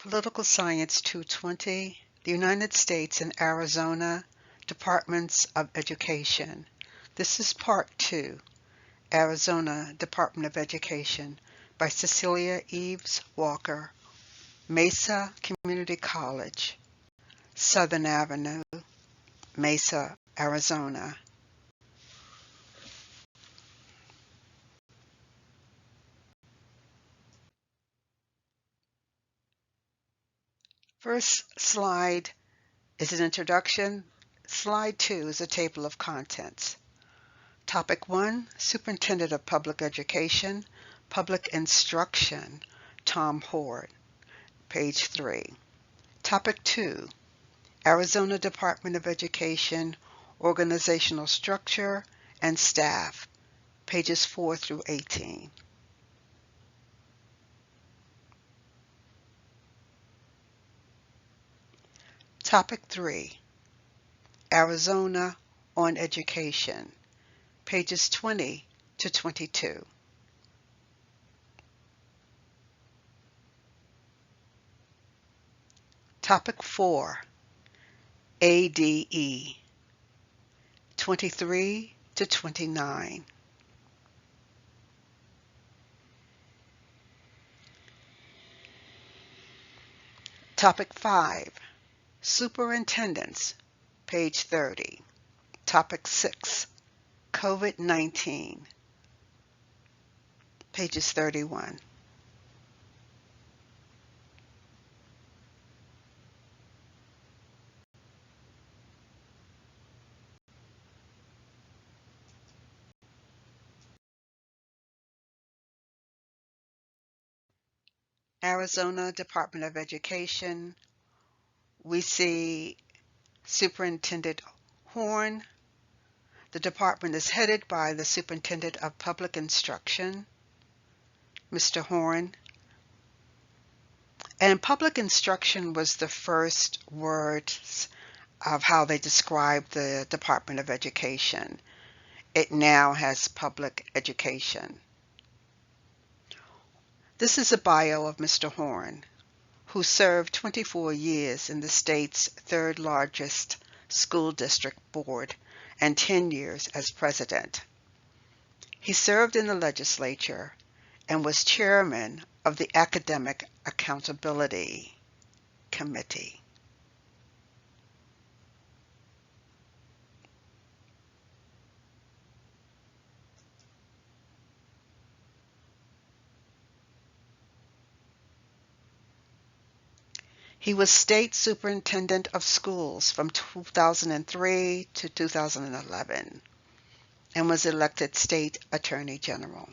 Political Science 220, the United States and Arizona Departments of Education. This is Part 2, Arizona Department of Education, by Cecilia Eaves-Walker, Mesa Community College, Southern Avenue, Mesa, Arizona. First slide is an introduction. Slide 2 is a table of contents. Topic 1, Superintendent of Public Education, Public Instruction, Tom Hord, page 3. Topic 2, Arizona Department of Education, Organizational Structure and Staff, pages 4 through 18. Topic 3, Arizona on Education, pages 20 to 22. Topic 4, ADE, 23 to 29. Topic 5, Superintendents, page 30. Topic 6, COVID-19, pages 31. Arizona Department of Education, we see Superintendent Horn. The department is headed by the Superintendent of Public Instruction, Mr. Horn. And public instruction was the first words of how they described the Department of Education. It now has public education. This is a bio of Mr. Horn, who served 24 years in the state's third largest school district board and 10 years as president. He served in the legislature and was chairman of the Academic Accountability Committee. He was state superintendent of schools from 2003 to 2011 and was elected state attorney general.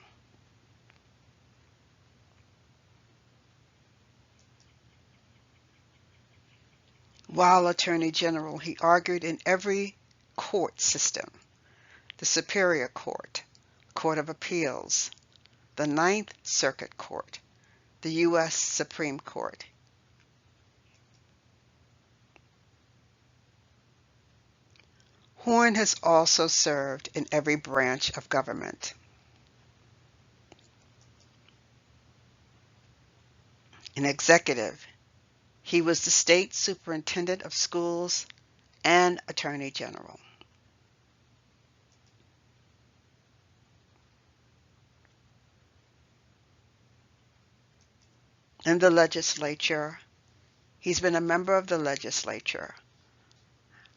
While attorney general, he argued in every court system: the Superior Court, Court of Appeals, the Ninth Circuit Court, the U.S. Supreme Court. Horn has also served in every branch of government. An executive, he was the state superintendent of schools and attorney general. In the legislature, he's been a member of the legislature.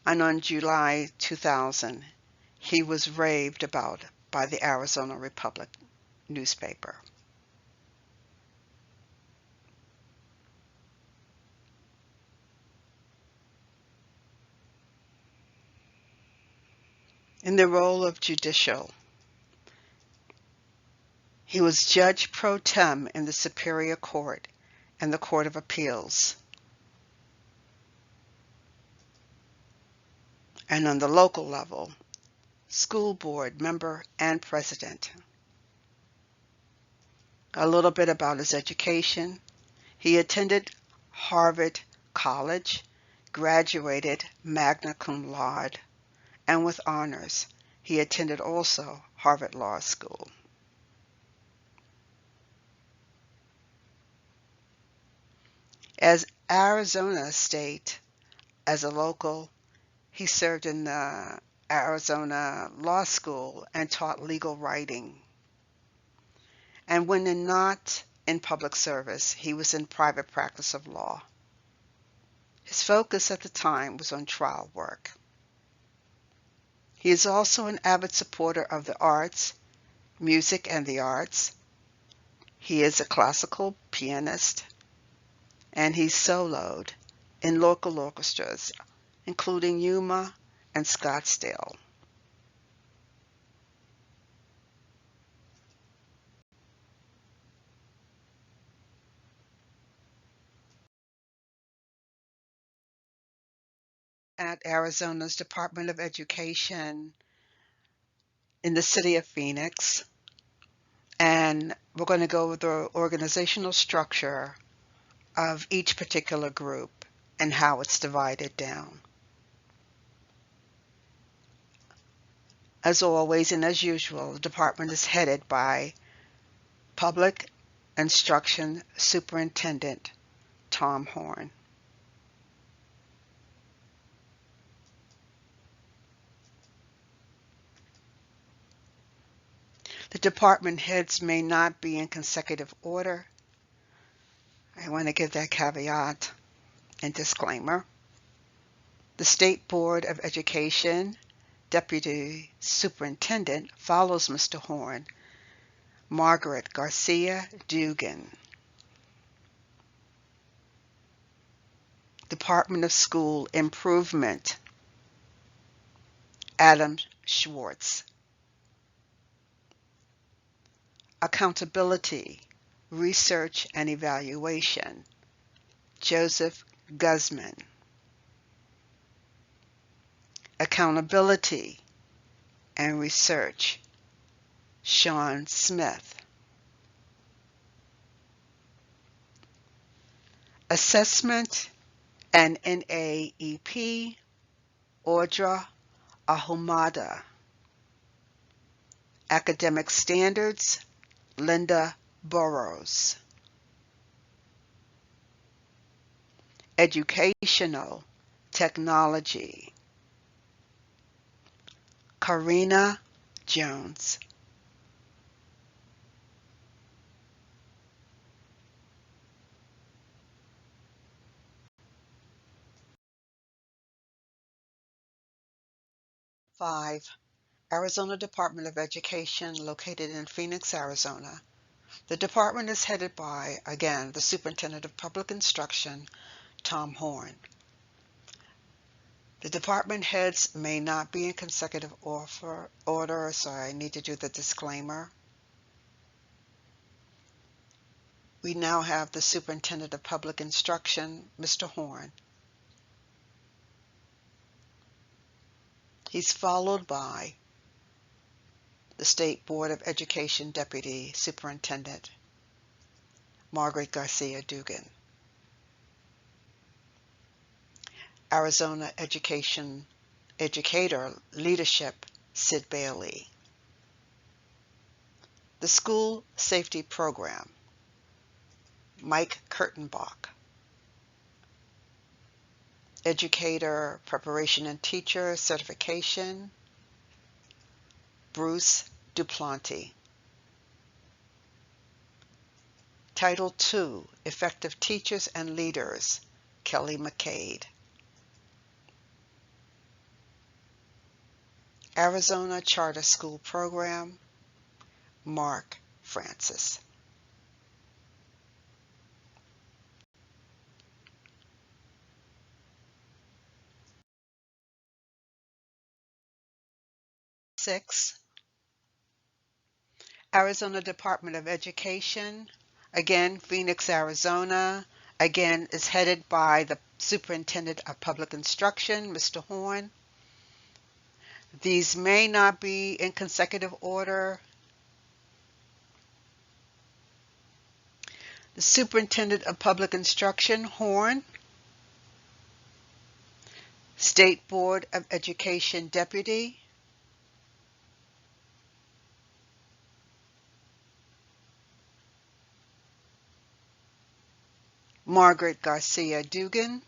And on July 2000, he was raved about by the Arizona Republic newspaper. In the role of judicial, he was judge pro tem in the Superior Court and the Court of Appeals. And on the local level, school board member and president. A little bit about his education. He attended Harvard College, graduated magna cum laude, and with honors. He attended also Harvard Law School. As Arizona State, as a local, he served in the Arizona Law School and taught legal writing. And when not in public service, he was in private practice of law. His focus at the time was on trial work. He is also an avid supporter of the arts, music and the arts. He is a classical pianist, and he soloed in local orchestras, including Yuma and Scottsdale. At Arizona's Department of Education in the city of Phoenix, and we're going to go over the organizational structure of each particular group and how it's divided down. As always and as usual, the department is headed by Public Instruction Superintendent Tom Horn. The department heads may not be in consecutive order. I want to give that caveat and disclaimer. The State Board of Education Deputy Superintendent follows Mr. Horn, Margaret Garcia Dugan. Department of School Improvement, Adam Schwartz. Accountability, Research and Evaluation, Joseph Guzman. Accountability and Research, Sean Smith. Assessment and NAEP, Audra Ahumada. Academic Standards, Linda Burrows. Educational Technology, Karina Jones. Five, Arizona Department of Education, located in Phoenix, Arizona. The department is headed by, again, the Superintendent of Public Instruction, Tom Horn. The department heads may not be in consecutive order, so I need to do the disclaimer. We now have the Superintendent of Public Instruction, Mr. Horn. He's followed by the State Board of Education Deputy Superintendent, Margaret Garcia Dugan. Arizona Educator Leadership, Sid Bailey. The School Safety Program, Mike Kurtenbach. Educator Preparation and Teacher Certification, Bruce Duplanty. Title II, Effective Teachers and Leaders, Kelly McCade. Arizona Charter School Program, Mark Francis. Six, Arizona Department of Education, again, Phoenix, Arizona, again, is headed by the Superintendent of Public Instruction, Mr. Horn. These may not be in consecutive order. The Superintendent of Public Instruction, Horn. State Board of Education Deputy, Margaret Garcia Dugan,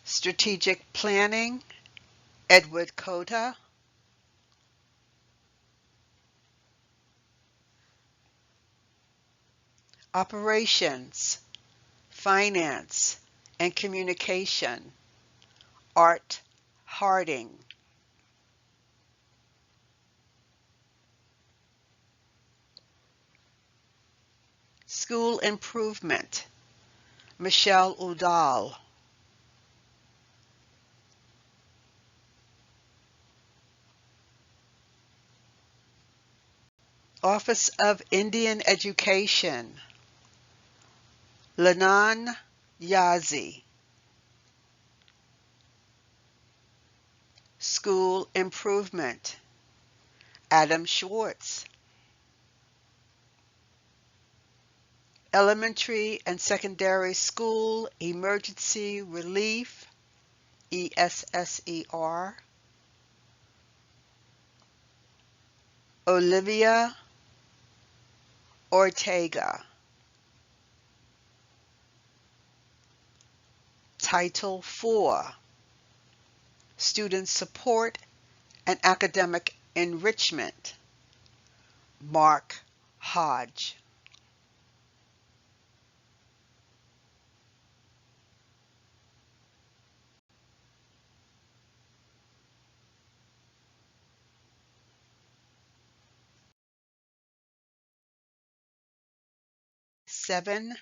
Strategic Planning, Edward Cota, Operations, Finance, and Communication, Art Harding. School Improvement, Michelle Udall. Office of Indian Education, Lanan Yazi. School Improvement, Adam Schwartz. Elementary and Secondary School Emergency Relief, ESSER, Olivia Ortega. Title IV, Student Support and Academic Enrichment, Mark Hodge. Seven,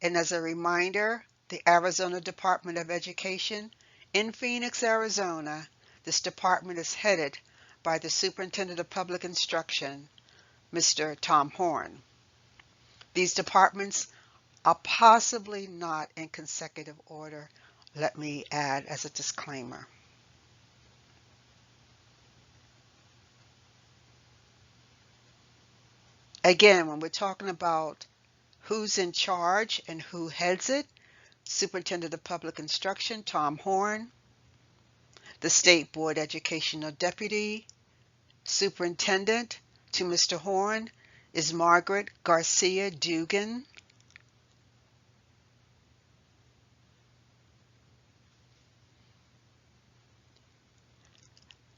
and as a reminder, the Arizona Department of Education in Phoenix, Arizona, this department is headed by the Superintendent of Public Instruction, Mr. Tom Horn. These departments are possibly not in consecutive order, let me add as a disclaimer. Again, when we're talking about who's in charge and who heads it, Superintendent of Public Instruction, Tom Horn, the State Board Educational Deputy Superintendent to Mr. Horn is Margaret Garcia Dugan.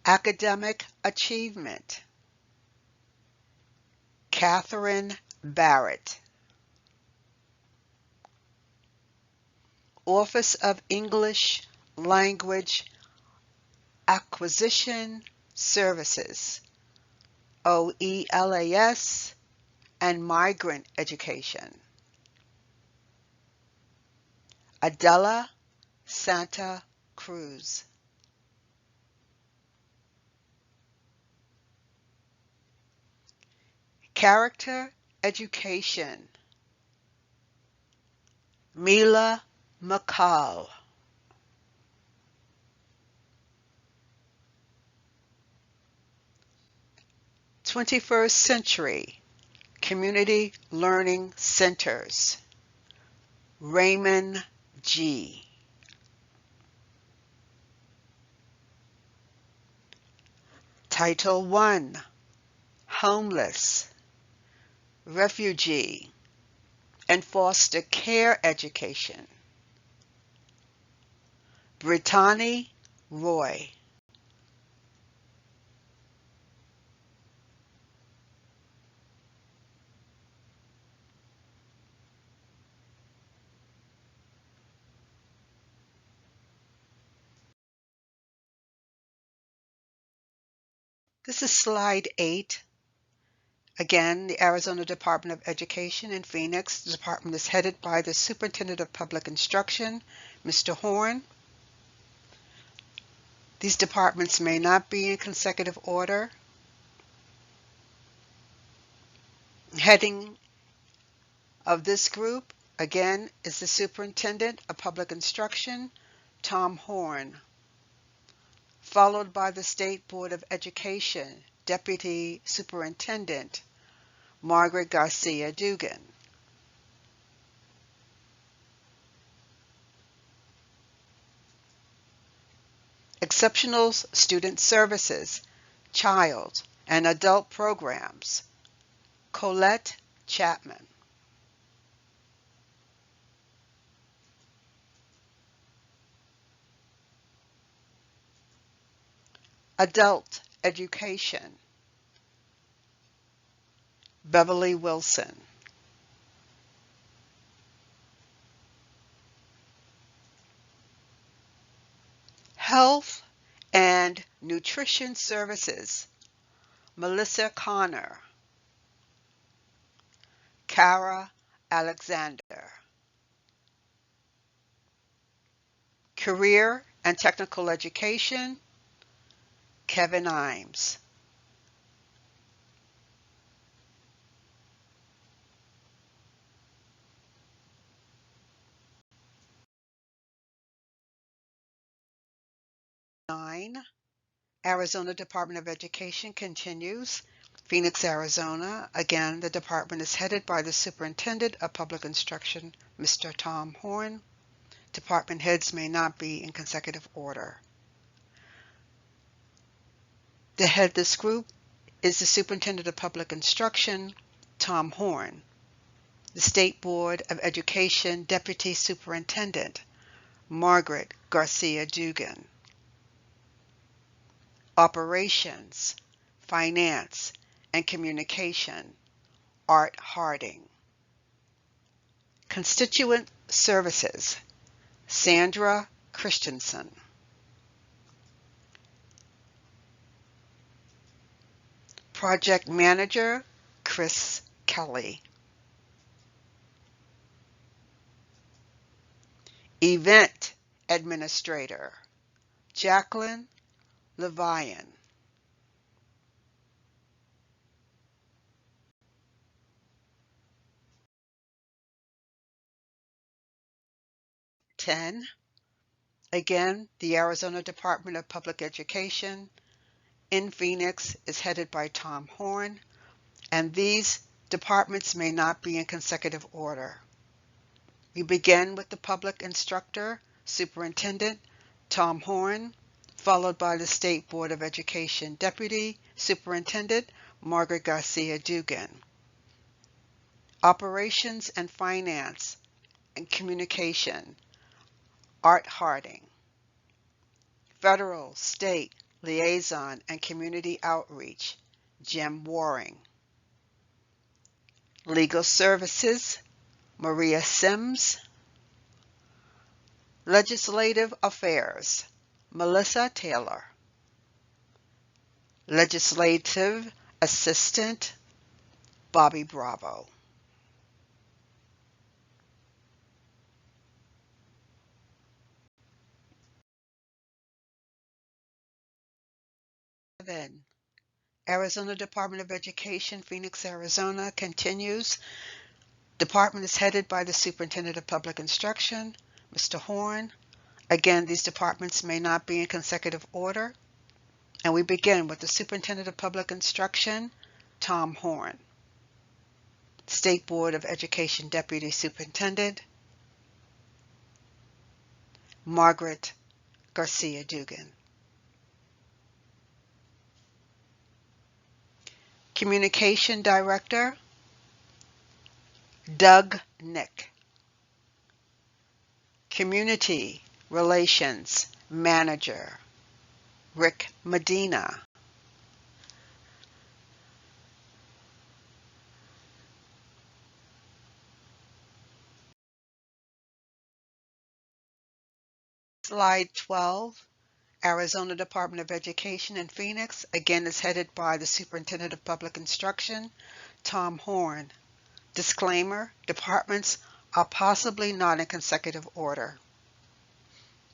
Academic Achievement, Catherine Barrett. Office of English Language Acquisition Services, OELAS, and Migrant Education, Adela Santa Cruz. Character Education, Mila McCall. 21st Century Community Learning Centers, Raymond G. Title I, Homeless, Refugee, and Foster Care Education, Brittany Roy. This is slide 8. Again, the Arizona Department of Education in Phoenix. The department is headed by the Superintendent of Public Instruction, Mr. Horn. These departments may not be in consecutive order. Heading of this group, again, is the Superintendent of Public Instruction, Tom Horn, followed by the State Board of Education, Deputy Superintendent, Margaret Garcia Dugan. Exceptional Student Services, Child and Adult Programs, Colette Chapman. Adult Education, Beverly Wilson. Health and Nutrition Services, Melissa Connor. Kara Alexander. Career and Technical Education, Kevin Imes. Nine, Arizona Department of Education continues. Phoenix, Arizona. Again, the department is headed by the Superintendent of Public Instruction, Mr. Tom Horn. Department heads may not be in consecutive order. The head of this group is the Superintendent of Public Instruction, Tom Horn. The State Board of Education Deputy Superintendent, Margaret Garcia Dugan. Operations, Finance, and Communication, Art Harding. Constituent Services, Sandra Christensen. Project Manager, Chris Kelly. Event Administrator, Jacqueline Levian. 10. Again, the Arizona Department of Public Education in Phoenix is headed by Tom Horn, and these departments may not be in consecutive order. We begin with the Public Instructor, Superintendent Tom Horn, followed by the State Board of Education Deputy Superintendent Margaret Garcia Dugan. Operations and Finance and Communication, Art Harding. Federal, State, Liaison and Community Outreach, Jim Waring. Legal Services, Maria Sims. Legislative Affairs, Melissa Taylor. Legislative Assistant, Bobby Bravo. Then, Arizona Department of Education, Phoenix, Arizona continues. Department is headed by the Superintendent of Public Instruction, Mr. Horn. Again, these departments may not be in consecutive order. And we begin with the Superintendent of Public Instruction, Tom Horn. State Board of Education Deputy Superintendent, Margaret Garcia Dugan. Communication Director, Doug Nick. Community Relations Manager, Rick Medina. Slide 12, Arizona Department of Education in Phoenix, again is headed by the Superintendent of Public Instruction, Tom Horn. Disclaimer, departments are possibly not in consecutive order.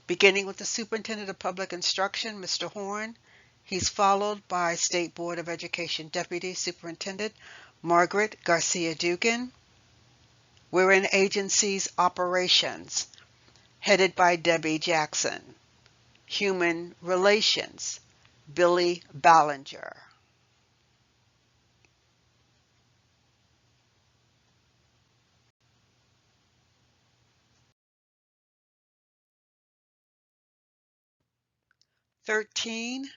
Beginning with the Superintendent of Public Instruction, Mr. Horn, he's followed by State Board of Education Deputy Superintendent Margaret Garcia Dugan. We're in agencies operations, headed by Debbie Jackson. Human Relations, Billy Ballinger. "13.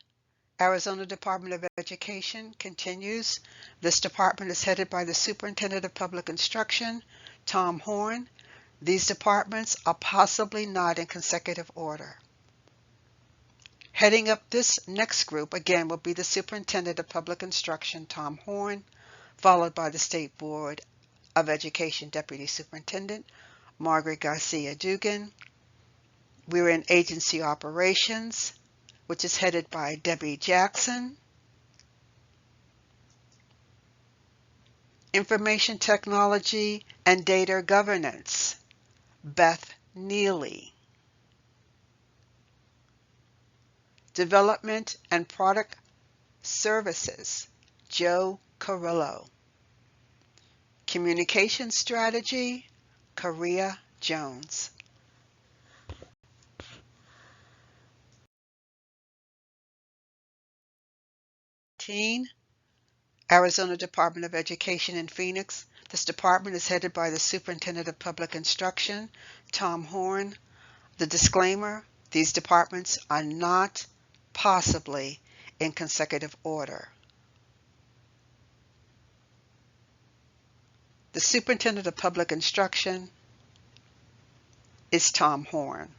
Arizona Department of Education continues. This department is headed by the Superintendent of Public Instruction, Tom Horn. These departments are possibly not in consecutive order. Heading up this next group again will be the Superintendent of Public Instruction, Tom Horn, followed by the State Board of Education Deputy Superintendent, Margaret Garcia Dugan. We're in Agency Operations, which is headed by Debbie Jackson. Information Technology and Data Governance, Beth Neely. Development and Product Services, Joe Carrillo. Communication Strategy, Korea Jones. Arizona Department of Education in Phoenix. This department is headed by the Superintendent of Public Instruction, Tom Horn. The disclaimer, these departments are not possibly in consecutive order. The Superintendent of Public Instruction is Tom Horn.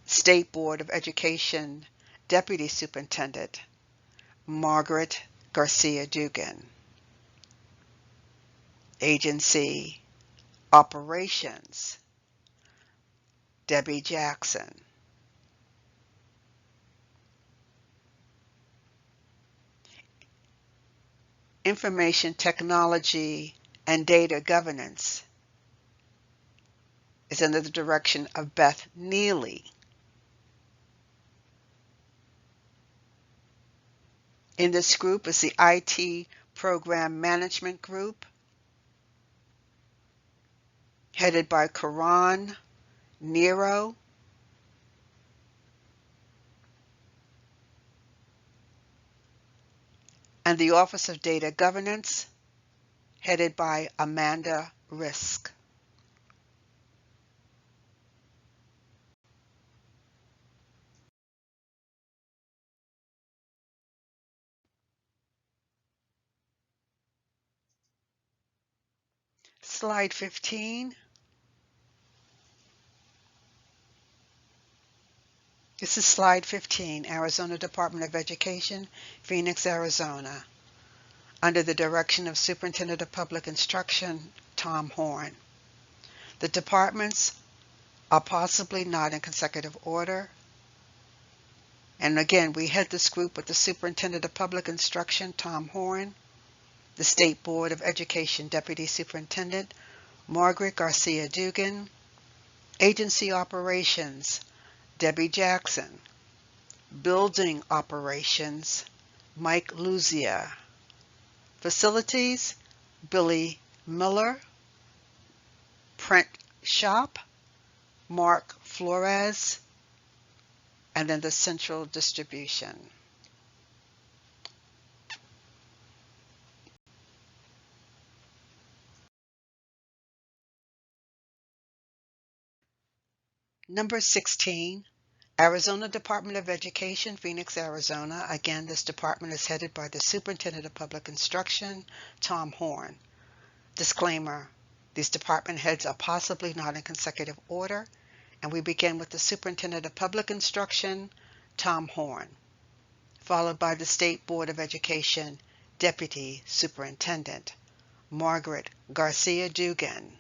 State Board of Education Deputy Superintendent, Margaret Garcia Dugan. Agency Operations, Debbie Jackson. Information Technology and Data Governance is under the direction of Beth Neely. In this group is the IT Program Management Group, headed by Karan Nero. And the Office of Data Governance, headed by Amanda Risk. Slide 15. This is slide 15, Arizona Department of Education, Phoenix, Arizona, under the direction of Superintendent of Public Instruction, Tom Horn. The departments are possibly not in consecutive order. And again, we head this group with the Superintendent of Public Instruction, Tom Horn, the State Board of Education Deputy Superintendent, Margaret Garcia Dugan, Agency Operations, Debbie Jackson, Building Operations, Mike Luzia, Facilities, Billy Miller, Print Shop, Mark Flores, and then the Central Distribution. Number 16, Arizona Department of Education, Phoenix, Arizona. Again, this department is headed by the Superintendent of Public Instruction, Tom Horn. Disclaimer, these department heads are possibly not in consecutive order, and we begin with the Superintendent of Public Instruction, Tom Horn, followed by the State Board of Education Deputy Superintendent, Margaret Garcia Dugan.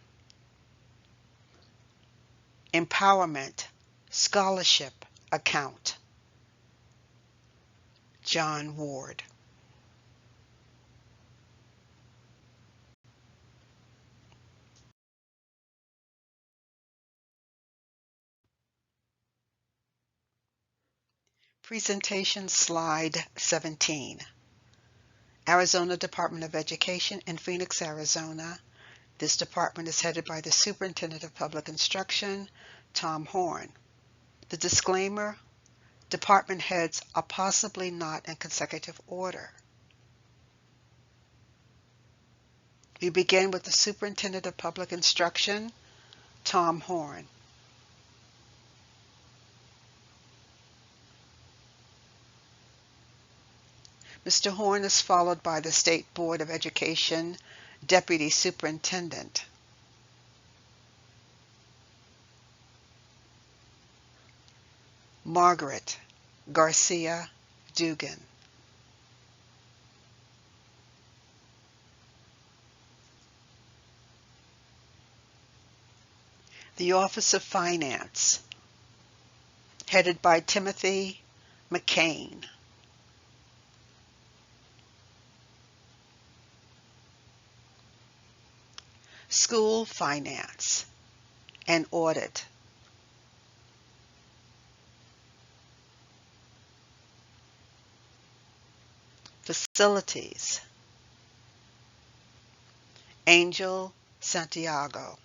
Empowerment Scholarship Account, John Ward. Presentation slide 17. Arizona Department of Education in Phoenix, Arizona. This department is headed by the Superintendent of Public Instruction, Tom Horn. The disclaimer, department heads are possibly not in consecutive order. We begin with the Superintendent of Public Instruction, Tom Horn. Mr. Horn is followed by the State Board of Education Deputy Superintendent. Margaret Garcia Dugan. The Office of Finance, headed by Timothy McCain. School Finance and Audit. Facilities, Angel Santiago.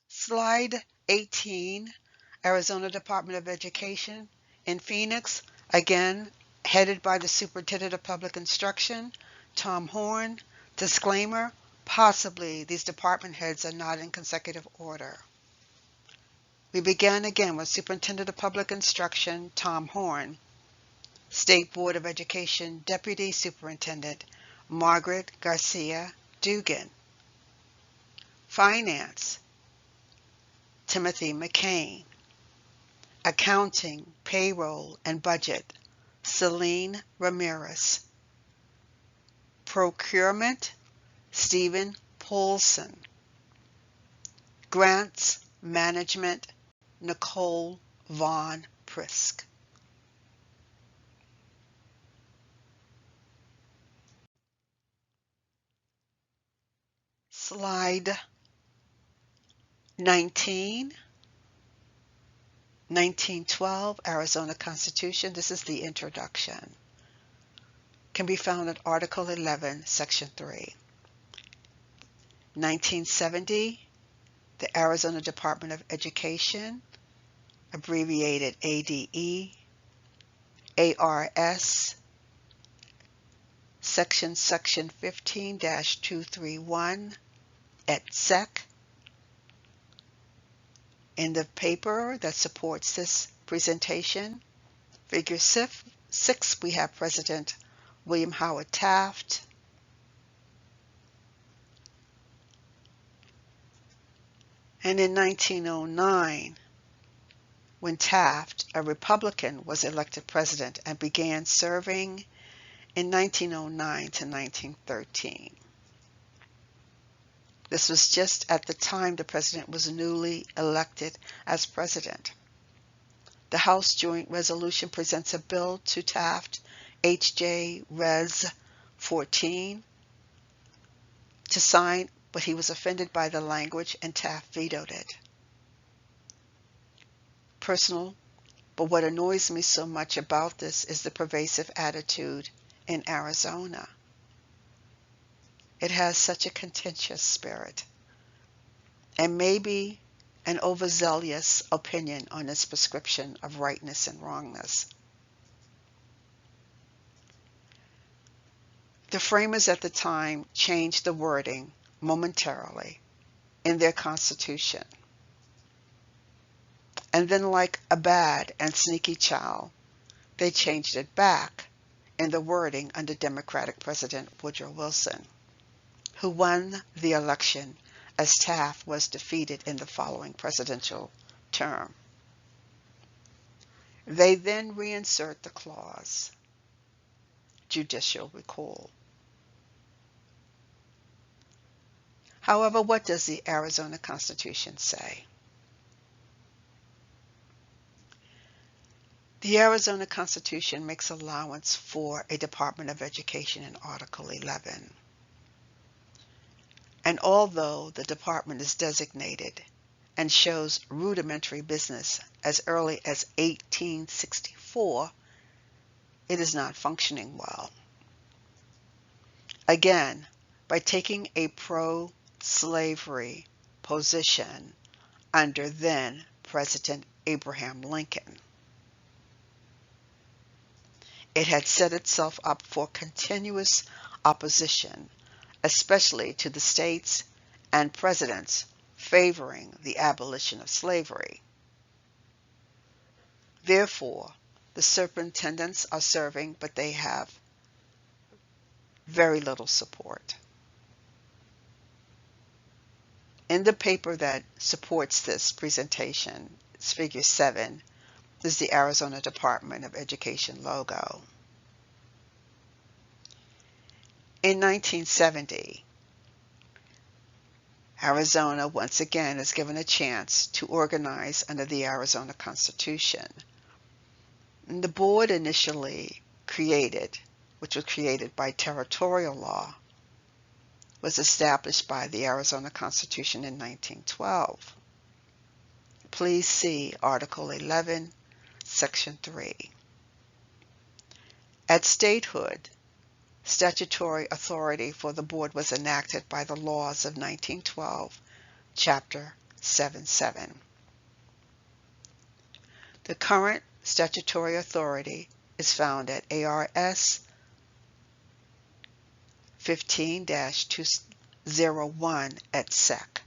Slide 18, Arizona Department of Education in Phoenix, again headed by the Superintendent of Public Instruction, Tom Horn. Disclaimer, possibly these department heads are not in consecutive order. We began again with Superintendent of Public Instruction, Tom Horn. State Board of Education Deputy Superintendent, Margaret Garcia Dugan. Finance, Timothy McCain. Accounting, Payroll, and Budget, Celine Ramirez. Procurement, Stephen Paulson. Grants Management, Nicole Von Prisk. Slide 19, 1912 Arizona Constitution. This is the introduction. Can be found at Article 11, Section 3. 1970, the Arizona Department of Education, abbreviated ADE, ARS, Section 15-231, et sec. In the paper that supports this presentation, Figure 6, we have President William Howard Taft. And in 1909, when Taft, a Republican, was elected president and began serving in 1909 to 1913. This was just at the time the president was newly elected as president. The House Joint Resolution presents a bill to Taft, H.J. Res. 14, to sign, but he was offended by the language and Taft vetoed it. Personal, but what annoys me so much about this is the pervasive attitude in Arizona. It has such a contentious spirit, and maybe an overzealous opinion on its prescription of rightness and wrongness. The framers at the time changed the wording momentarily in their constitution. And then, like a bad and sneaky child, they changed it back in the wording under Democratic President Woodrow Wilson, who won the election as Taft was defeated in the following presidential term. They then reinsert the clause, judicial recall. However, what does the Arizona Constitution say? The Arizona Constitution makes allowance for a Department of Education in Article 11. And although the department is designated and shows rudimentary business as early as 1864, it is not functioning well. Again, by taking a pro-slavery position under then President Abraham Lincoln, it had set itself up for continuous opposition, especially to the states and presidents favoring the abolition of slavery. Therefore, the superintendents are serving, but they have very little support. In the paper that supports this presentation, it's Figure 7, this is the Arizona Department of Education logo. In 1970, Arizona once again is given a chance to organize under the Arizona Constitution. And the board initially created, which was created by territorial law, was established by the Arizona Constitution in 1912. Please see Article 11, Section 3. At statehood, statutory authority for the board was enacted by the laws of 1912, Chapter 7-7. The current statutory authority is found at ARS 15-201 et sec.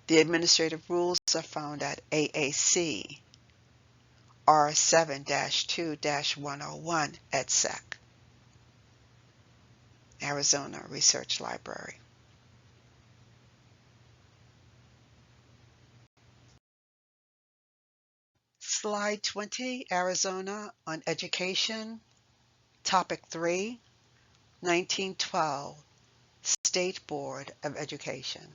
The administrative rules are found at AAC R7-2-101 et sec. Arizona Research Library. Slide 20, Arizona on Education. Topic 3, 1912, State Board of Education.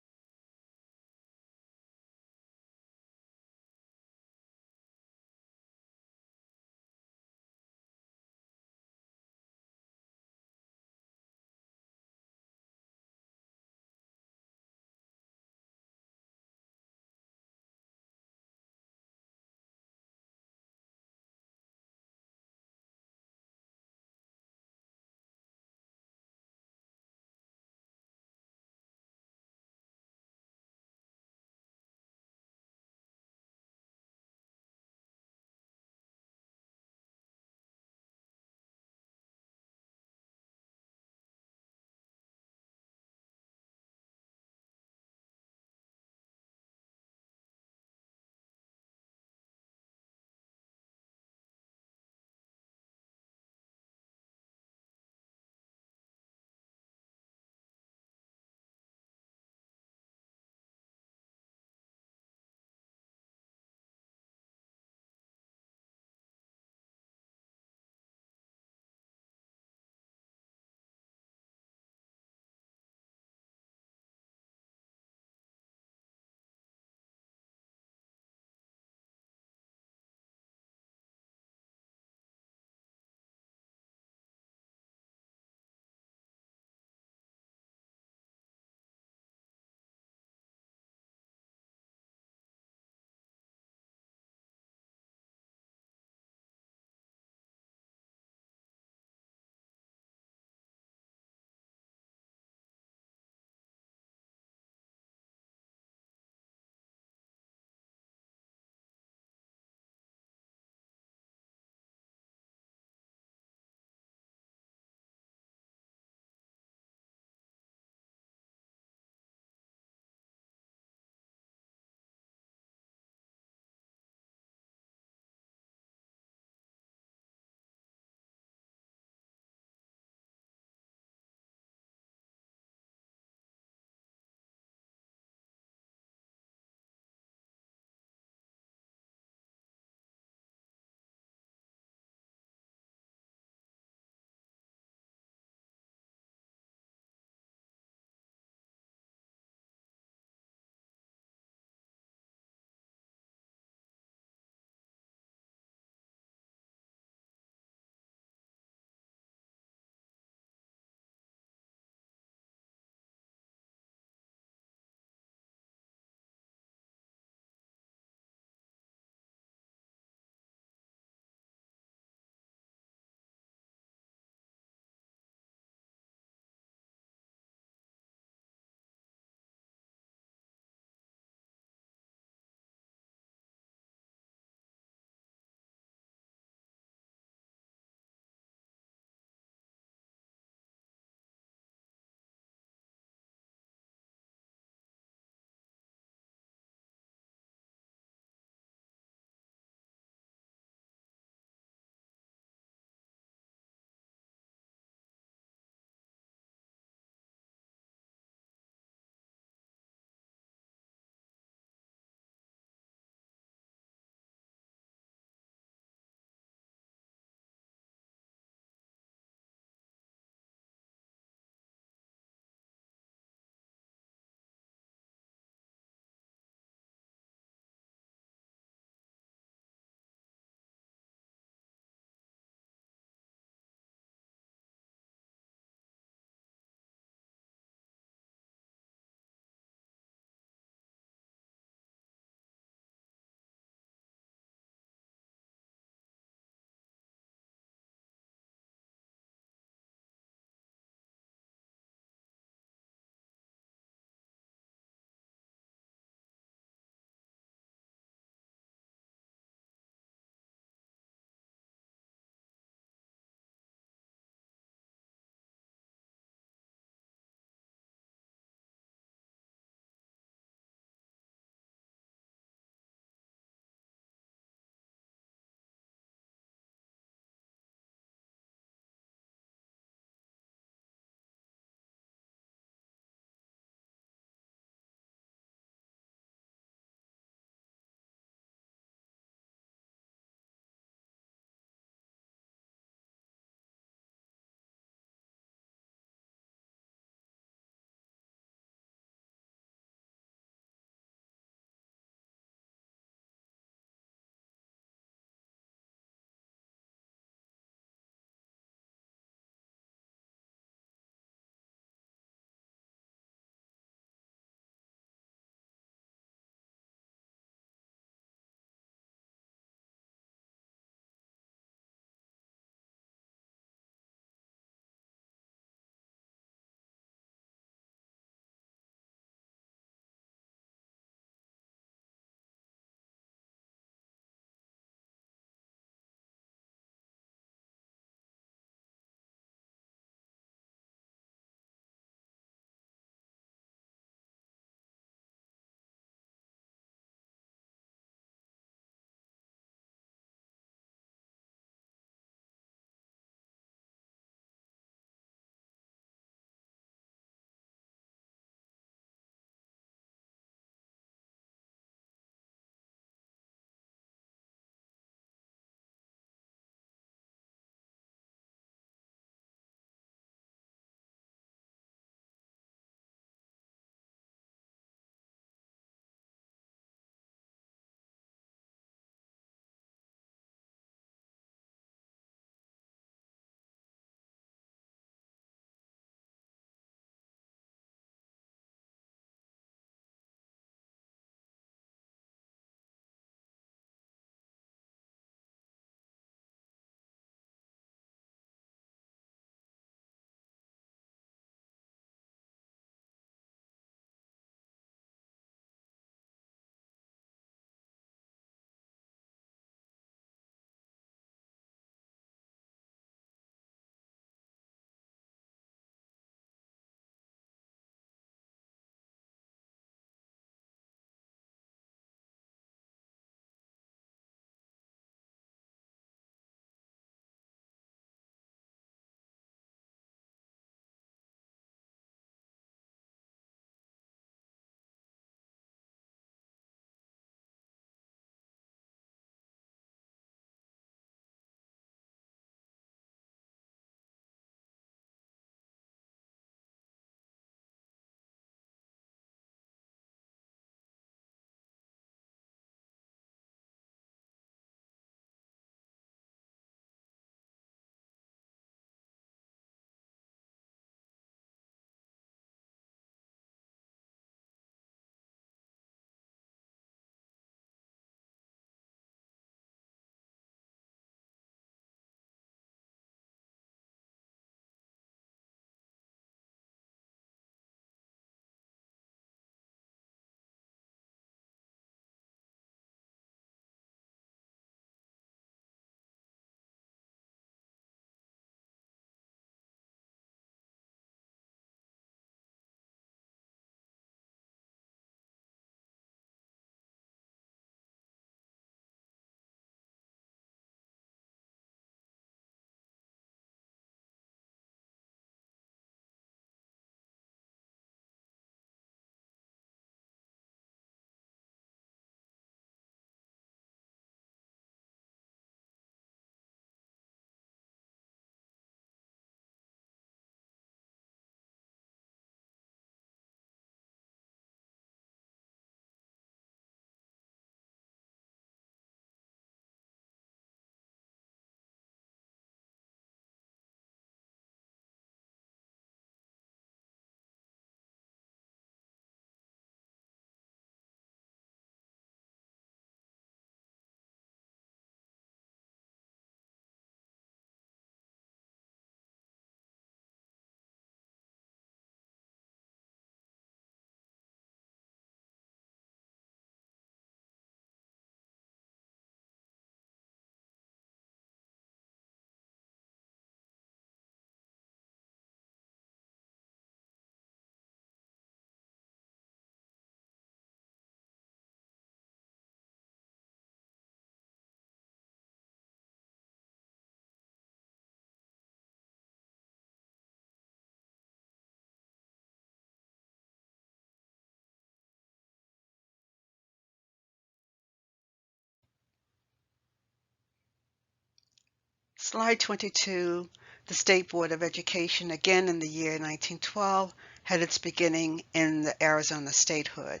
Slide 22, the State Board of Education, again in the year 1912, had its beginning in the Arizona statehood.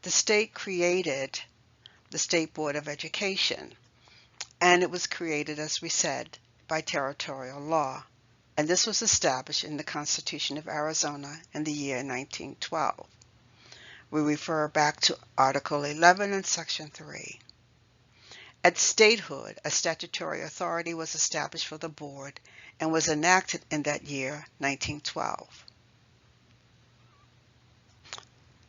The state created the State Board of Education, and it was created, as we said, by territorial law. And this was established in the Constitution of Arizona in the year 1912. We refer back to Article 11 and Section 3. At statehood, a statutory authority was established for the board and was enacted in that year, 1912.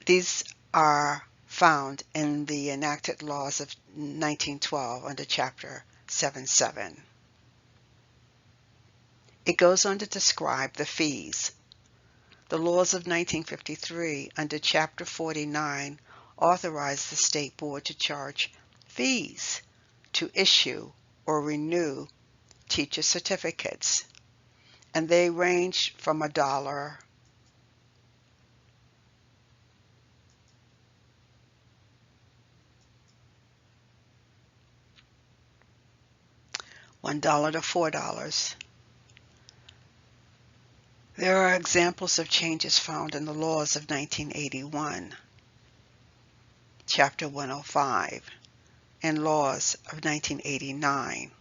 These are found in the enacted laws of 1912 under Chapter 7.7. It goes on to describe the fees. The laws of 1953 under Chapter 49 authorized the State Board to charge fees to issue or renew teacher certificates, and they ranged from $1, $1 to $4. There are examples of changes found in the laws of 1981, Chapter 105, and laws of 1989,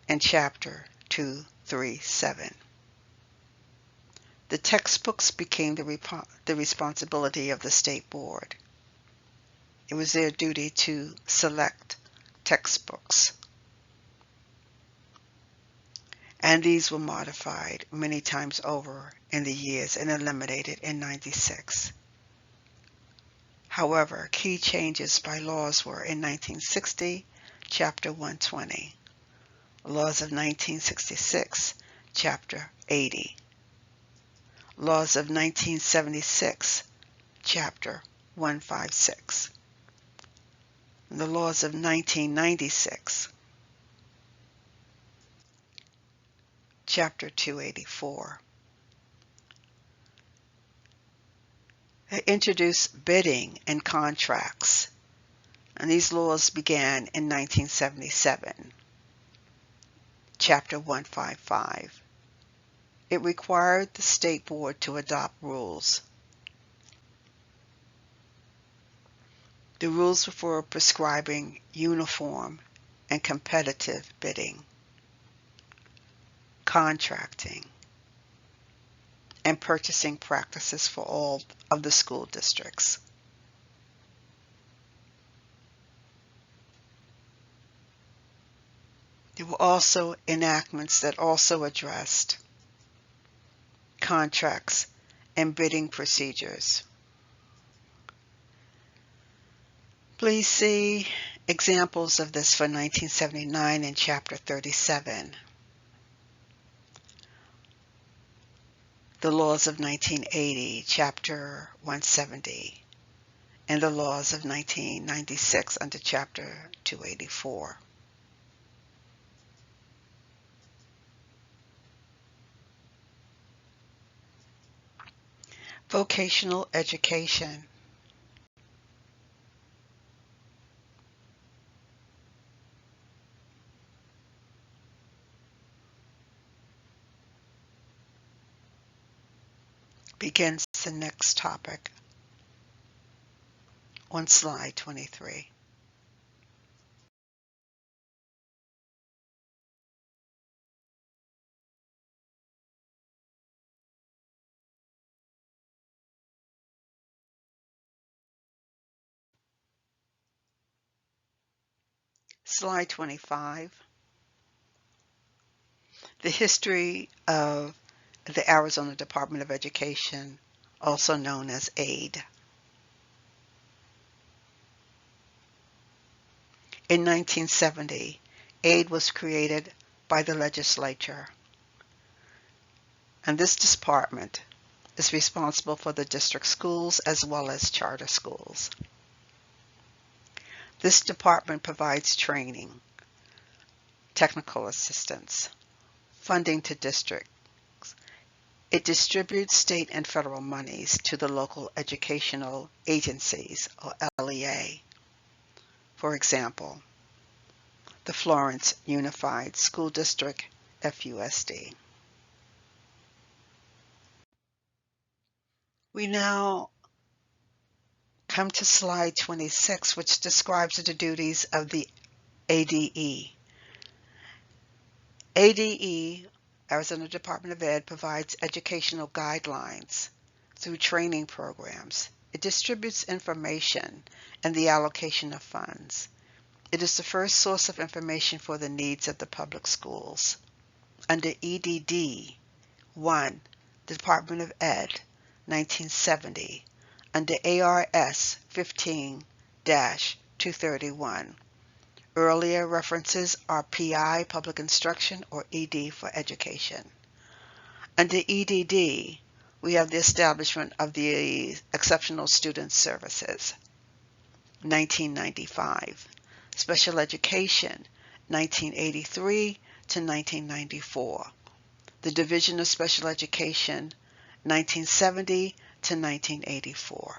and Chapter 237. The textbooks became the responsibility of the State Board. It was their duty to select textbooks, and these were modified many times over in the years and eliminated in '96. However, key changes by laws were in 1960, Chapter 120, laws of 1966, Chapter 80, laws of 1976, Chapter 156, and the laws of 1996, Chapter 284. They introduced bidding and contracts, and these laws began in 1977, Chapter 155. It required the State Board to adopt rules. The rules were for prescribing uniform and competitive bidding, contracting, and purchasing practices for all of the school districts. There were also enactments that also addressed contracts and bidding procedures. Please see examples of this for 1979 in Chapter 37. The laws of 1980, Chapter 170, and the laws of 1996 under Chapter 284. Vocational education. Begins the next topic on slide 23. Slide 25. The history of the Arizona Department of Education, also known as AID. In 1970, AID was created by the legislature, and this department is responsible for the district schools as well as charter schools. This department provides training, technical assistance, funding to districts. It distributes state and federal monies to the local educational agencies, or LEA. For example, the Florence Unified School District, FUSD. We now come to slide 26, which describes the duties of the ADE. ADE, Arizona Department of Ed, provides educational guidelines through training programs. It distributes information and the allocation of funds. It is the first source of information for the needs of the public schools. Under EDD 1, the Department of Ed, 1970, under ARS 15-231. Earlier references are PI, Public Instruction, or ED for Education. Under EDD, we have the establishment of the Exceptional Student Services, 1995. Special Education, 1983 to 1994. The Division of Special Education, 1970 to 1984.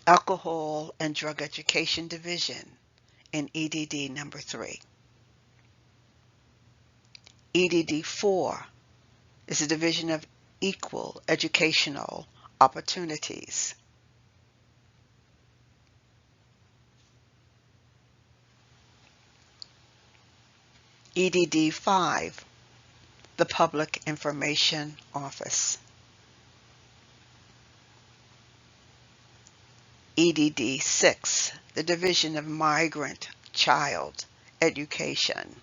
Alcohol and Drug Education Division in EDD number 3. EDD 4 is a division of equal educational opportunities. EDD 5, the Public Information Office. EDD 6, the Division of Migrant Child Education.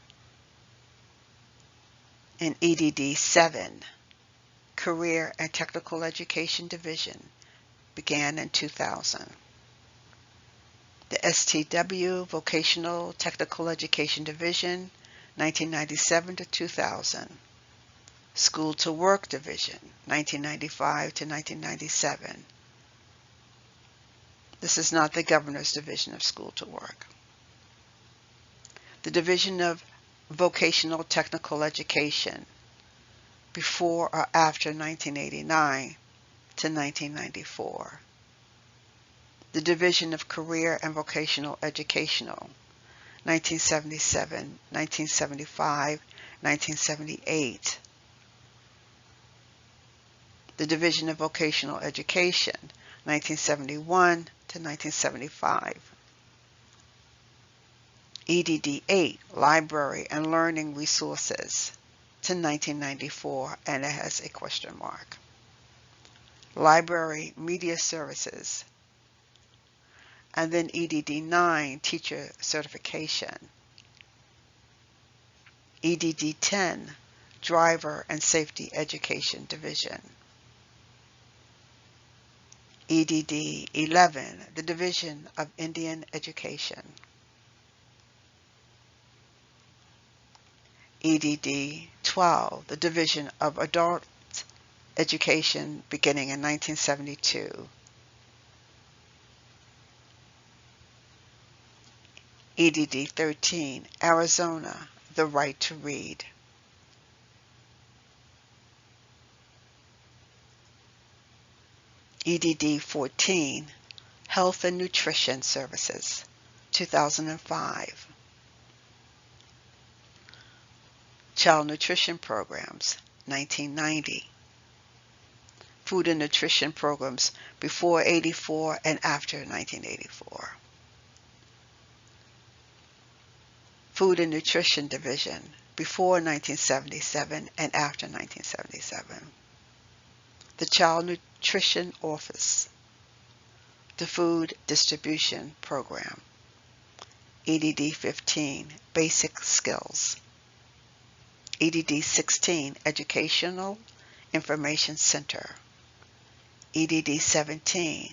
And EDD 7, Career and Technical Education Division, began in 2000. The STW, Vocational Technical Education Division, 1997 to 2000. School to Work Division, 1995 to 1997. This is not the Governor's Division of School to Work. The Division of Vocational Technical Education, before or after 1989 to 1994. The Division of Career and Vocational Educational, 1977, 1975, 1978. The Division of Vocational Education, 1971 to 1975. EDD 8, Library and Learning Resources, to 1994, and it has a question mark. Library Media Services, and then EDD 9, Teacher Certification. EDD 10, Driver and Safety Education Division. EDD 11, the Division of Indian Education. EDD 12, the Division of Adult Education, beginning in 1972. EDD 13, Arizona, the Right to Read. EDD 14, Health and Nutrition Services, 2005. Child Nutrition Programs, 1990. Food and Nutrition Programs before 84 and after 1984. Food and Nutrition Division before 1977 and after 1977. The Child Nutrition Office. The Food Distribution Program. EDD 15, Basic Skills. EDD 16, Educational Information Center. EDD 17,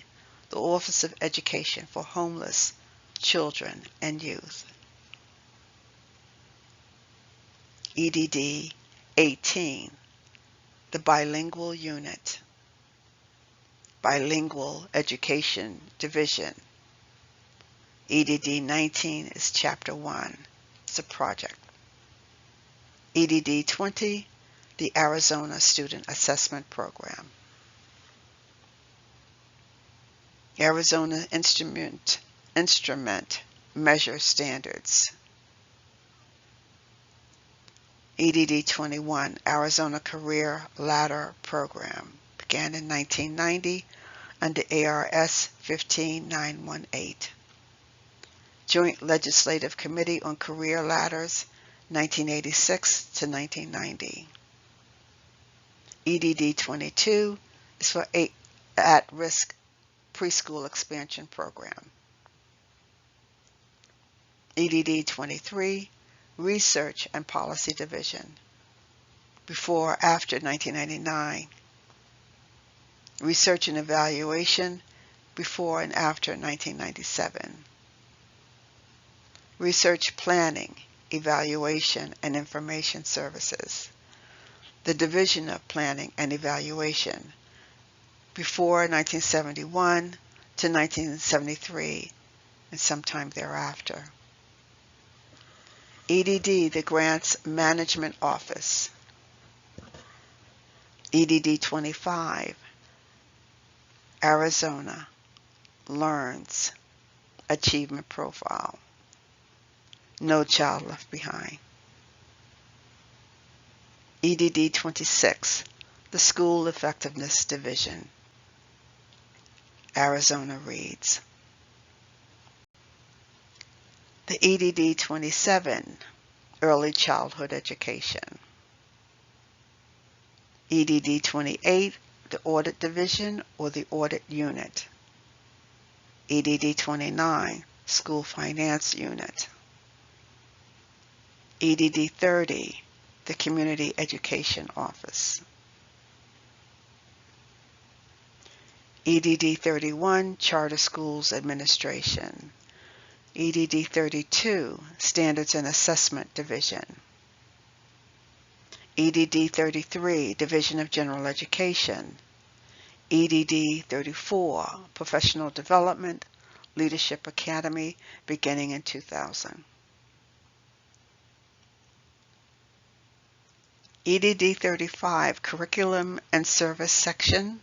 the Office of Education for Homeless Children and Youth. EDD 18, the Bilingual Unit. Bilingual Education Division. EDD 19 is Chapter 1. It's a project. EDD 20, the Arizona Student Assessment Program. Arizona Instrument Measure Standards. EDD 21, Arizona Career Ladder Program, began in 1990 under ARS 15918. Joint Legislative Committee on Career Ladders, 1986 to 1990. EDD 22 is for at-risk preschool expansion program. EDD 23, Research and Policy Division, before after 1999. Research and Evaluation, before and after 1997. Research Planning, Evaluation, and Information Services. The Division of Planning and Evaluation, before 1971 to 1973 and sometime thereafter. EDD, the Grants Management Office. EDD 25, Arizona Learns Achievement Profile. No Child Left Behind. EDD 26, the School Effectiveness Division. Arizona Reads. The EDD 27, Early Childhood Education. EDD 28, the Audit Division or the Audit Unit. EDD 29, School Finance Unit. EDD 30, the Community Education Office. EDD 31, Charter Schools Administration. EDD 32, Standards and Assessment Division. EDD 33, Division of General Education. EDD 34, Professional Development, Leadership Academy, beginning in 2000. EDD 35, Curriculum and Service Section.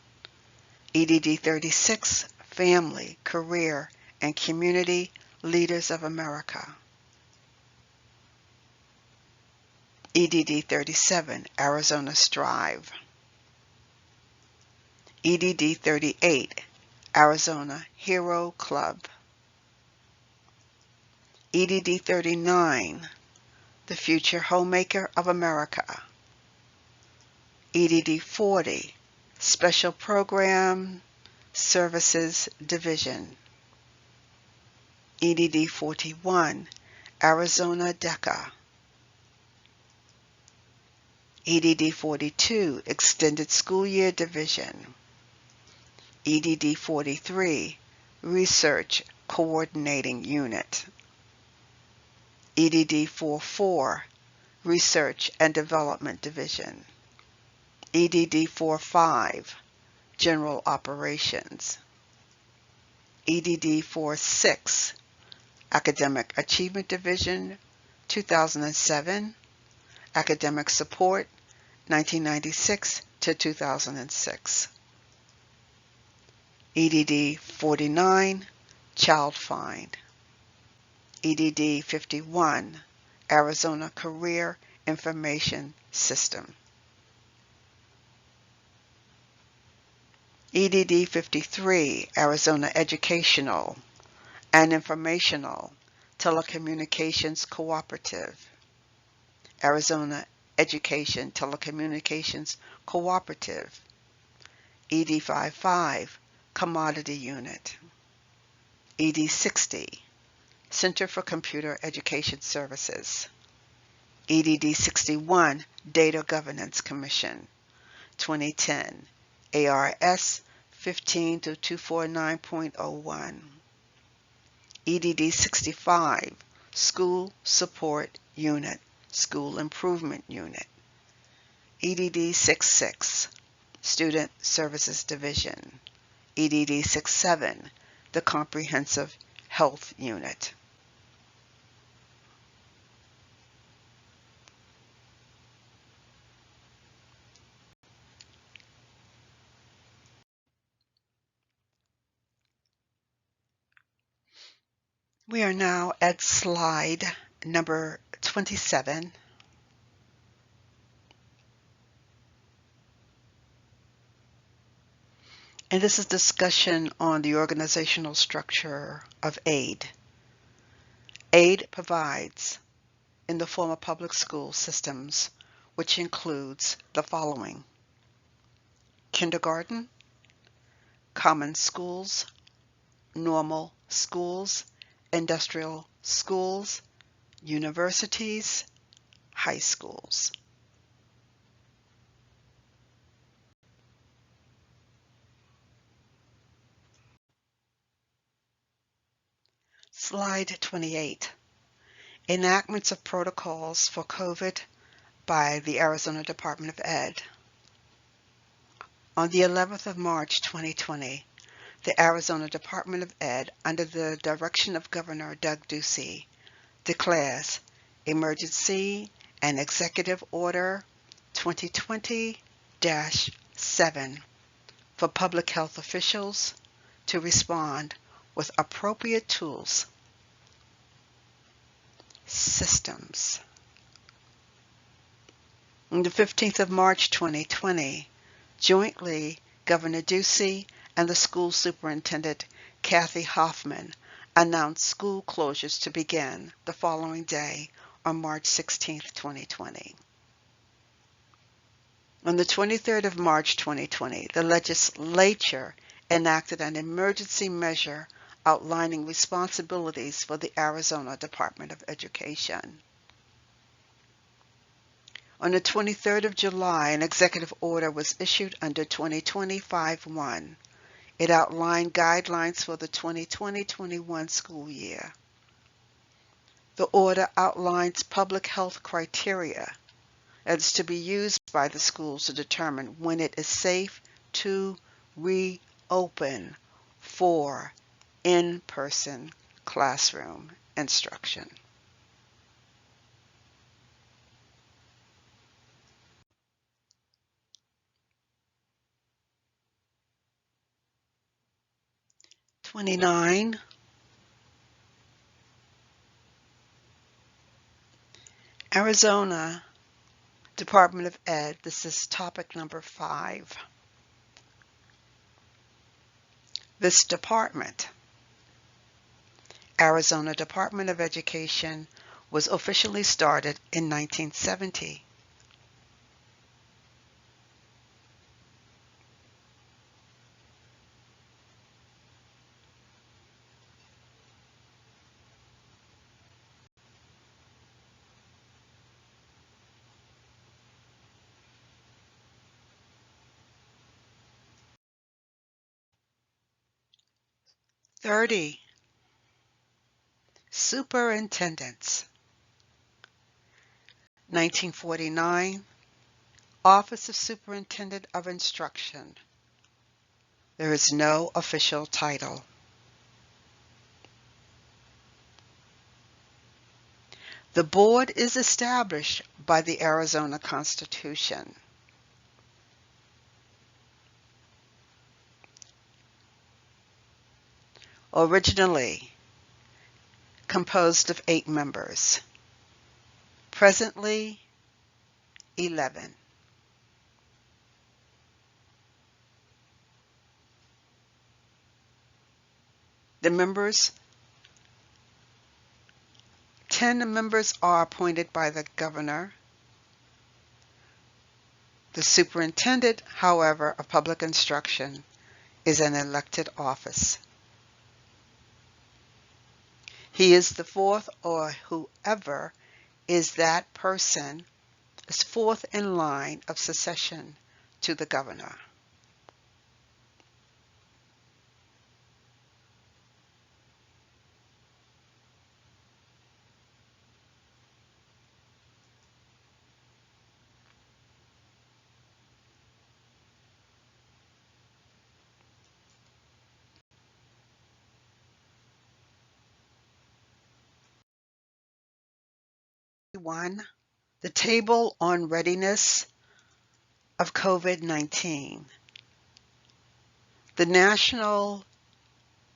EDD 36, Family, Career, and Community Leaders of America. EDD 37, Arizona Strive. EDD 38, Arizona Hero Club. EDD 39, the Future Homemaker of America. EDD 40, Special Program Services Division. EDD 41, Arizona DECA. EDD 42, Extended School Year Division. EDD 43, Research Coordinating Unit. EDD 44, Research and Development Division. EDD 45, General Operations. EDD 46, Academic Achievement Division, 2007, Academic Support, 1996 to 2006. EDD 49, Child Find. EDD 51, Arizona Career Information System. EDD 53, Arizona Educational and Informational Telecommunications Cooperative. Arizona Education Telecommunications Cooperative. ED 55, Commodity Unit. ED 60, Center for Computer Education Services. EDD 61, Data Governance Commission, 2010, ARS 15-249.01. EDD 65, School Support Unit, School Improvement Unit. EDD 66, Student Services Division. EDD 67, the Comprehensive Health Unit. We are now at slide number 27. And this is discussion on the organizational structure of aid. Aid provides in the form of public school systems, which includes the following: kindergarten, common schools, normal schools, industrial schools, universities, high schools. Slide 28. Enactments of protocols for COVID by the Arizona Department of Ed. On the 11th of March 2020, the Arizona Department of Ed, under the direction of Governor Doug Ducey, declares Emergency and Executive Order 2020-7 for public health officials to respond with appropriate tools, systems. On the 15th of March 2020, jointly, Governor Ducey and the school superintendent, Kathy Hoffman, announced school closures to begin the following day on March 16, 2020. On the 23rd of March 2020, the legislature enacted an emergency measure outlining responsibilities for the Arizona Department of Education. On the 23rd of July, an executive order was issued under 2020-5-1. It outlined guidelines for the 2020-21 school year. The order outlines public health criteria as to be used by the schools to determine when it is safe to reopen for in-person classroom instruction. #29. Arizona Department of Ed. This is topic number 5. This department, Arizona Department of Education, was officially started in 1970. #30. Superintendents. 1949, Office of Superintendent of Instruction. There is no official title. The board is established by the Arizona Constitution. Originally composed of 8 members. Presently, 11. The members, 10 members are appointed by the governor. The superintendent, however, of public instruction is an elected office. He is the fourth, or whoever is that person is fourth in line of succession to the governor. One, the table on readiness of COVID-19. The national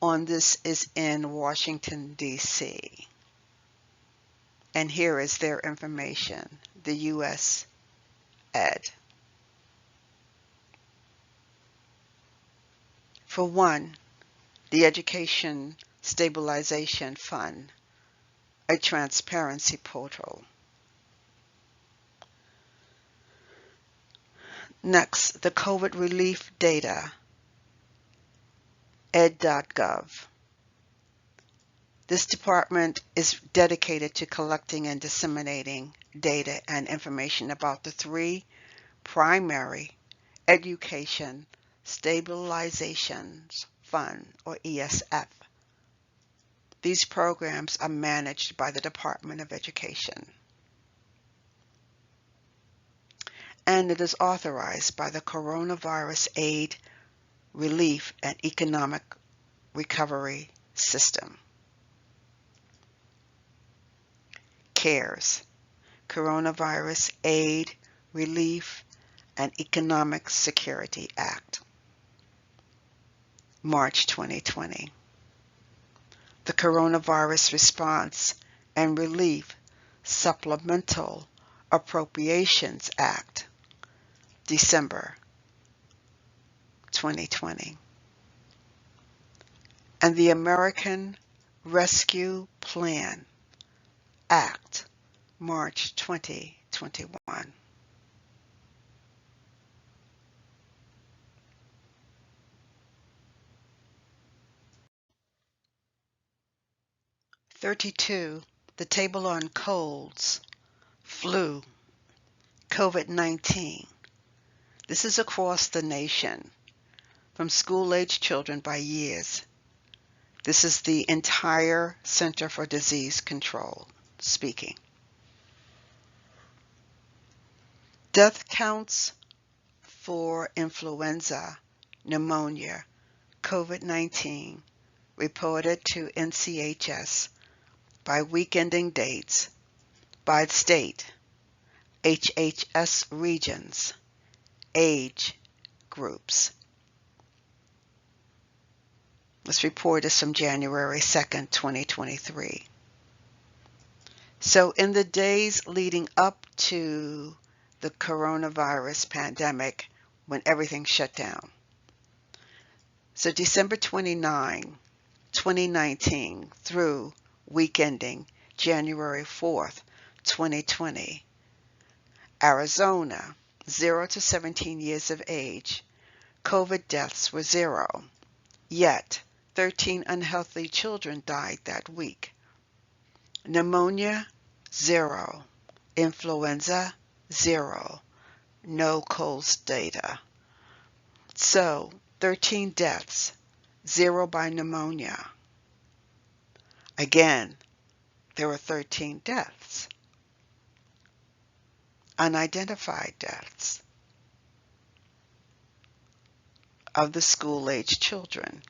on this is in Washington, D.C. And here is their information, the U.S. Ed. For one, the Education Stabilization Fund, a transparency portal. Next, the COVID relief data, ed.gov. This department is dedicated to collecting and disseminating data and information about the three primary Education Stabilization Fund, or ESF. These programs are managed by the Department of Education, and it is authorized by the Coronavirus Aid, Relief, and Economic Recovery System. CARES, Coronavirus Aid, Relief, and Economic Security Act, March 2020. The Coronavirus Response and Relief Supplemental Appropriations Act, December 2020. And the American Rescue Plan Act, March 2021. The table on colds, flu, COVID-19. This is across the nation, from school-age children by years. This is the entire Center for Disease Control speaking. Death counts for influenza, pneumonia, COVID-19 reported to NCHS by week ending dates, by state, HHS regions, age groups. This report is from January 2nd, 2023. So in the days leading up to the coronavirus pandemic, when everything shut down. So December 29, 2019 through week ending January 4th, 2020, Arizona, 0 to 17 years of age, COVID deaths were 0, yet 13 unhealthy children died that week. Pneumonia, 0. Influenza, 0. No colds data. So, 13 deaths, 0 by pneumonia. Again, there were 13 deaths. Unidentified deaths of the school-age children.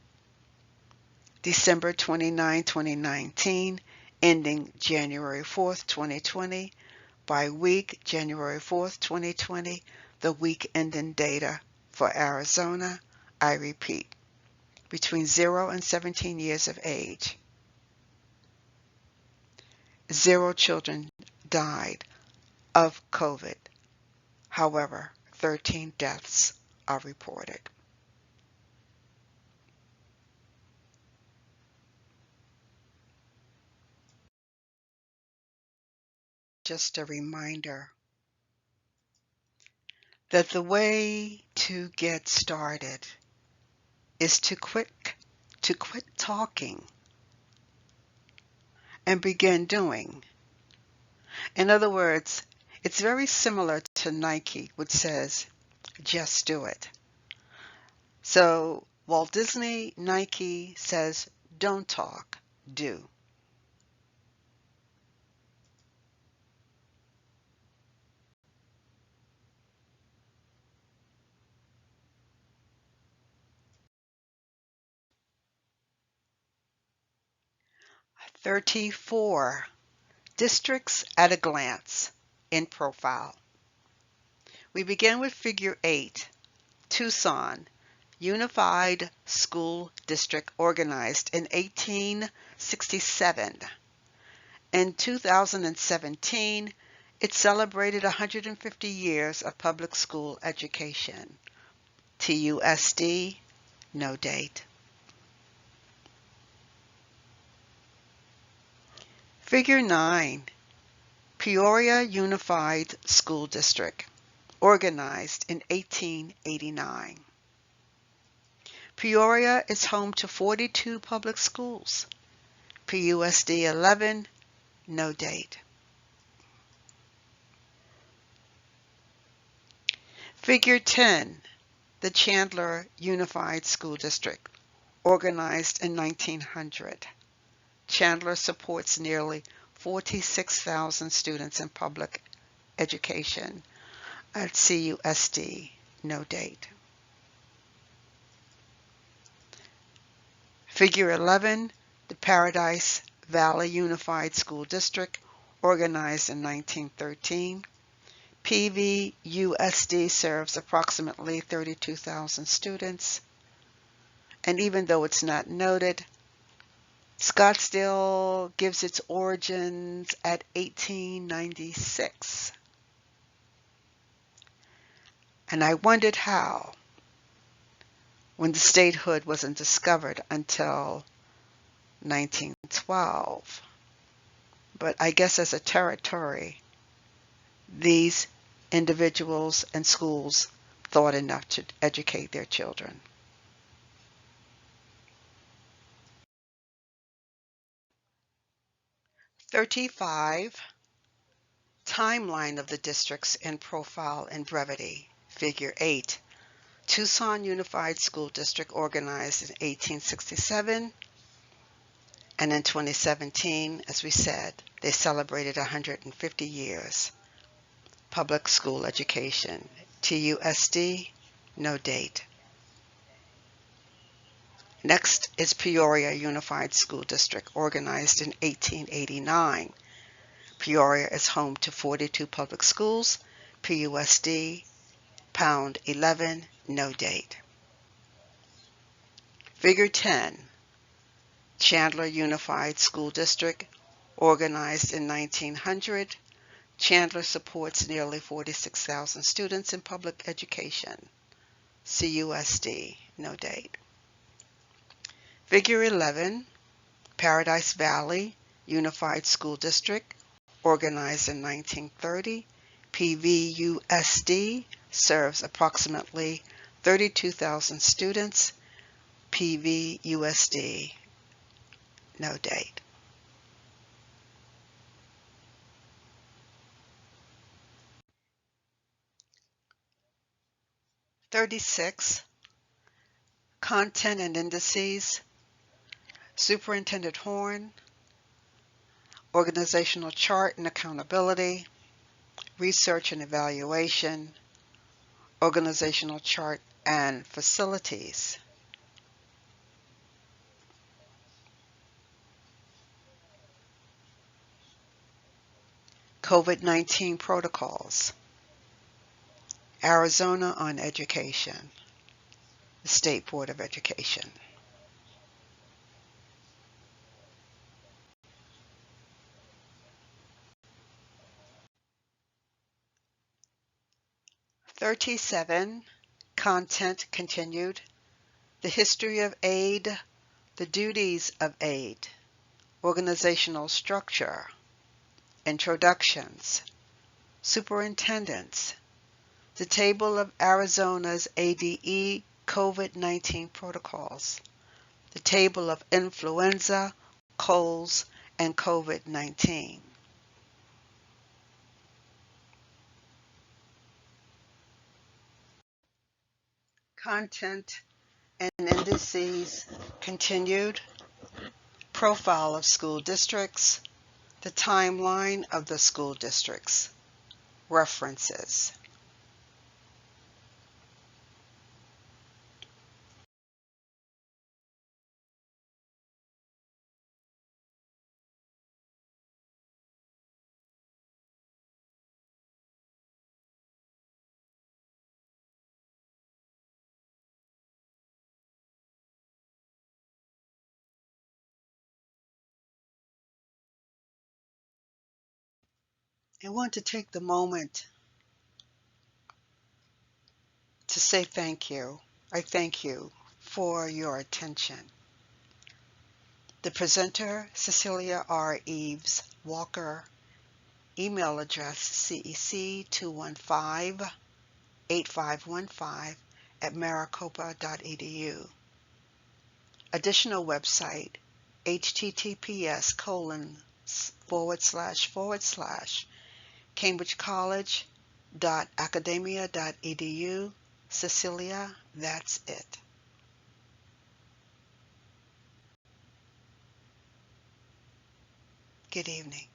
December 29, 2019, ending January 4th, 2020. By week, January 4th, 2020, the week ending data for Arizona, I repeat, between 0 and 17 years of age. 0 children died of COVID. However, 13 deaths are reported. Just a reminder that the way to get started is to quit talking and begin doing. In other words, it's very similar to Nike, which says, just do it. So Walt Disney, Nike says, don't talk, do. "34 districts at a glance" in profile. We begin with Figure 8, Tucson, Unified School District organized in 1867. In 2017, it celebrated 150 years of public school education. TUSD, no date. Figure 9. Peoria Unified School District, organized in 1889. Peoria is home to 42 public schools. PUSD 11, no date. Figure 10. The Chandler Unified School District, organized in 1900. Chandler supports nearly 46,000 students in public education at CUSD, no date. Figure 11, the Paradise Valley Unified School District, organized in 1913. PVUSD serves approximately 32,000 students, and even though it's not noted, Scottsdale gives its origins at 1896. And I wondered how, when the statehood wasn't discovered until 1912. But I guess as a territory, these individuals and schools thought enough to educate their children. "35. Timeline of the districts in profile and brevity. Figure 8. Tucson Unified School District organized in 1867, and in 2017, as we said, they celebrated 150 years. Public school education. TUSD, no date. Next is Peoria Unified School District, organized in 1889. Peoria is home to 42 public schools. PUSD, pound 11, no date. Figure 10. Chandler Unified School District, organized in 1900. Chandler supports nearly 46,000 students in public education. CUSD, no date. Figure 11, Paradise Valley Unified School District, organized in 1930. PVUSD serves approximately 32,000 students. PVUSD, no date. "36. Content and indices. Superintendent Horn, organizational chart and accountability, research and evaluation, organizational chart and facilities. COVID-19 protocols. Arizona on education, the State Board of Education. "37. Content continued. The history of aid, the duties of aid, organizational structure, introductions, superintendents, the table of Arizona's ADE COVID-19 protocols, the table of influenza, colds, and COVID-19. Content and indices continued. Profile of school districts, the timeline of the school districts, references. I want to take the moment to say thank you. I thank you for your attention. The presenter, Cecilia R. Eaves-Walker, email address cec215-8515@maricopa.edu. Additional website, https://cambridgecollege.academia.edu. Cecilia, that's it. Good evening.